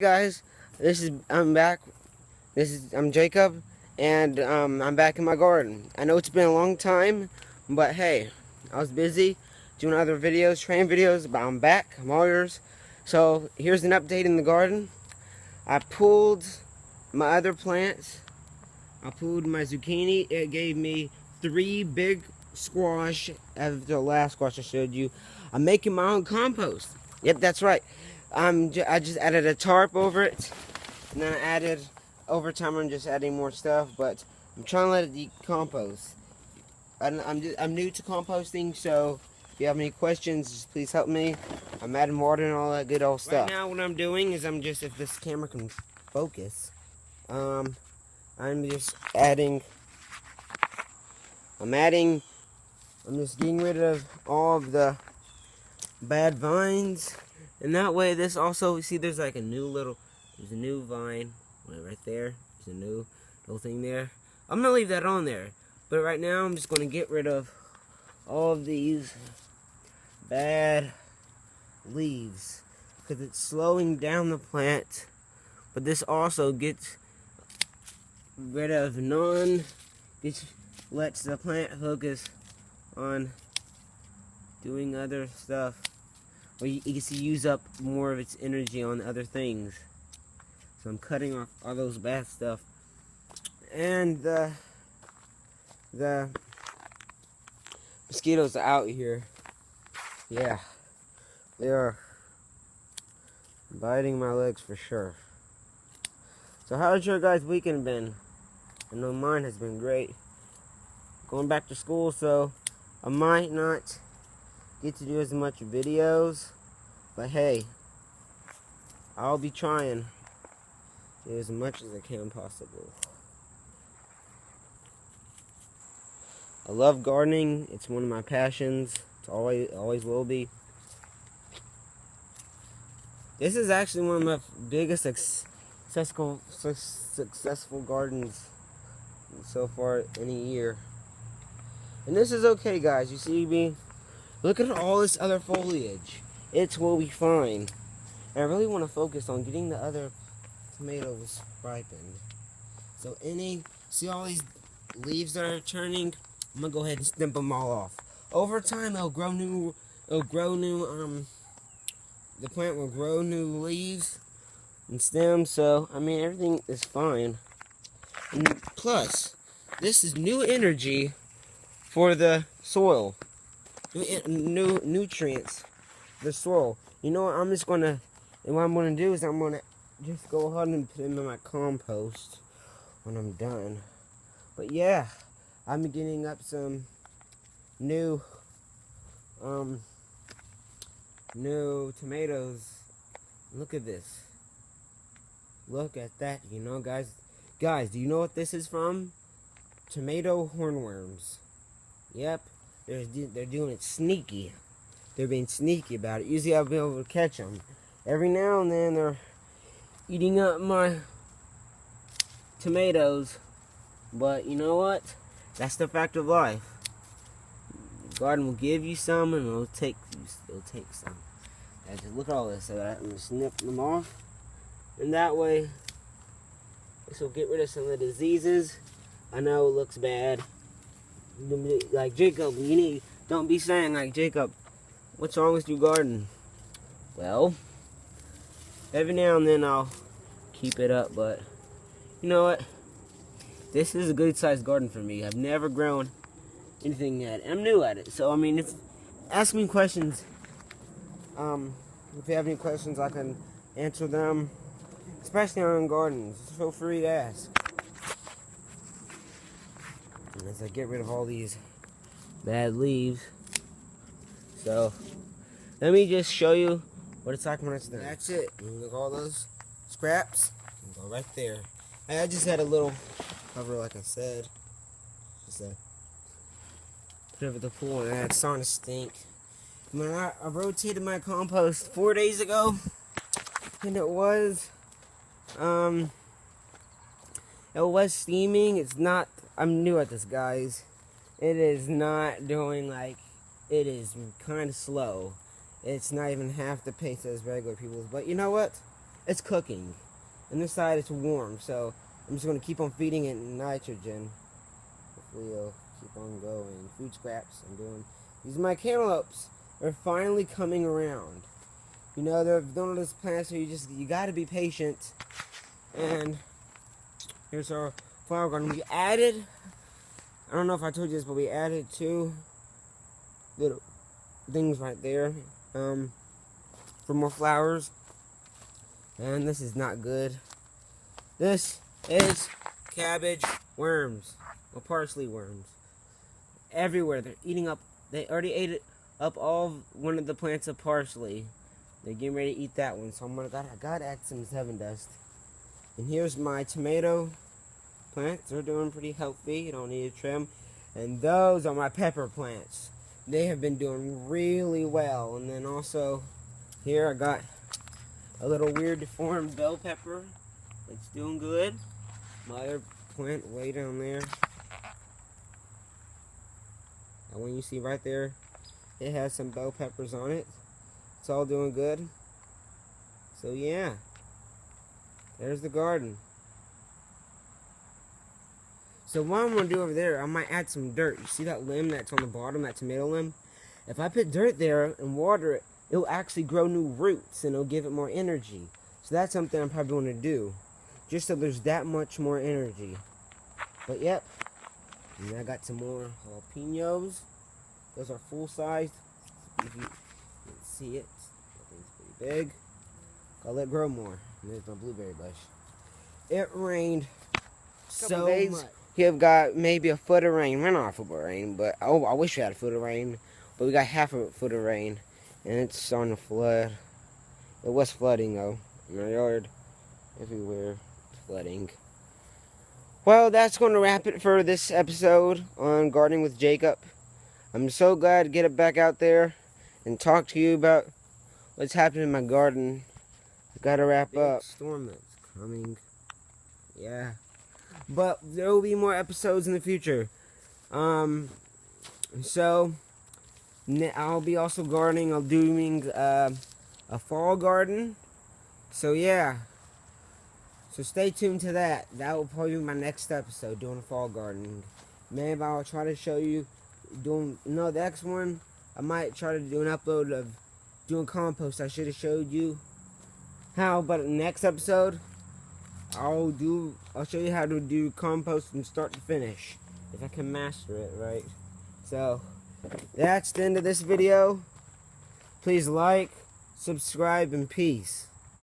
Guys, I'm back. I'm Jacob, and I'm back in my garden. I know it's been a long time, but hey, I was busy doing other videos, training videos, but I'm back. I'm all yours. So here's an update in the garden. I pulled my other plants. I pulled my zucchini. It gave me 3 big squash after the last squash I showed you. I'm making my own compost. Yep, that's right. I just added a tarp over it, and then I added, over time I'm just adding more stuff, but I'm trying to let it decompose. I'm new to composting, so if you have any questions, just please help me. I'm adding water and all that good old stuff. Right now what I'm doing is if this camera can focus, I'm just adding, I'm just getting rid of all of the bad vines. And that way, this also, see, there's like there's a new vine right there. There's a new little thing there. I'm gonna leave that on there, but right now I'm just gonna get rid of all of these bad leaves because it's slowing down the plant. But this also gets rid of lets the plant focus on doing other stuff. Or you can see use up more of its energy on other things. So I'm cutting off all those bad stuff. And the mosquitoes are out here. Yeah, they are biting my legs for sure. So how's your guys' weekend been? I know mine has been great. Going back to school, so I might not get to do as much videos, but hey, I'll be trying to do as much as I can possible. I love gardening. It's one of my passions. It's always will be. This is actually one of my biggest successful gardens so far in a year. And this is okay, guys. You see me? Look at all this other foliage. It's what we find. And I really want to focus on getting the other tomatoes ripened. So see all these leaves that are turning? I'm gonna go ahead and snip them all off. Over time, the plant will grow new leaves and stems. So, I mean, everything is fine. And plus, this is new energy for the soil. New nutrients for the soil. You know what? What I'm gonna do is I'm gonna just go ahead and put them in my compost when I'm done. But yeah, I'm getting up some new tomatoes. Look at this. Look at that. You know, guys, do you know what this is from? Tomato hornworms. Yep, they're doing it sneaky. They're being sneaky about it. Usually I'll be able to catch them. Every now and then they're eating up my tomatoes. But you know what? That's the fact of life. The garden will give you some, and it'll take some. And just look at all this. So I'm gonna snip them off, and that way, this will get rid of some of the diseases. I know it looks bad. Like Jacob, don't be saying like, Jacob, what's wrong with your garden? Well, every now and then I'll keep it up, but you know what? This is a good sized garden for me. I've never grown anything yet. I'm new at it. So I mean, ask me questions. If you have any questions, I can answer them. Especially on gardens. Feel free to ask. As I get rid of all these bad leaves. So, let me just show you what it's like when it's done. That's it. Look at all those scraps. Go right there. I just had a little cover, like I said. Just put it over the pool, and it's starting to stink. When I rotated my compost 4 days ago, and it was steaming. It's not. I'm new at this, guys. It is not doing it is kind of slow. It's not even half the pace as regular people's. But you know what? it's cooking. And this side it's warm, so I'm just going to keep on feeding it nitrogen. Hopefully it'll keep on going. Food scraps I'm doing. These are my cantaloupes. They're finally coming around. You know, they're one of those plants where you gotta be patient. And here's our flower garden. We added, I don't know if I told you this, but we added 2 little things right there for more flowers. And this is not good. This is cabbage worms, or parsley worms. Everywhere. They're eating up, they already ate up one of the plants of parsley. They're getting ready to eat that one, so I gotta add some 7 dust. And here's my tomato plants. They're doing pretty healthy. You don't need to trim. And those are my pepper plants. They have been doing really well. And then also here I got a little weird deformed bell pepper. It's doing good. My other plant way down there. And when you see right there, it has some bell peppers on it. It's all doing good. So yeah, there's the garden. So what I'm going to do over there, I might add some dirt. You see that limb that's on the bottom, that tomato limb? If I put dirt there and water it, it'll actually grow new roots and it'll give it more energy. So that's something I'm probably going to do, just so there's that much more energy. But yep, and I got some more jalapenos. Those are full size. If you can see it, that thing's pretty big. I'll let it grow more. And there's my blueberry bush. It rained so much. You've got maybe a foot of rain. We're not a foot of rain, but I wish we had a foot of rain. But we got half a foot of rain, and it's starting to flood. It was flooding though in our yard, everywhere, flooding. Well, that's going to wrap it for this episode on Gardening with Jacob. I'm so glad to get it back out there and talk to you about what's happening in my garden. I gotta wrap up. Storm that's coming. Yeah. But there will be more episodes in the future. So I'll be also gardening. I'm doing a fall garden. So yeah. So stay tuned to that. That will probably be my next episode, doing a fall gardening. Maybe I'll try to show you the next one. I might try to do an upload of doing compost. I should have showed you how, but in the next episode, I'll show you how to do compost from start to finish, if I can master it, right? So, that's the end of this video. Please like, subscribe, and peace.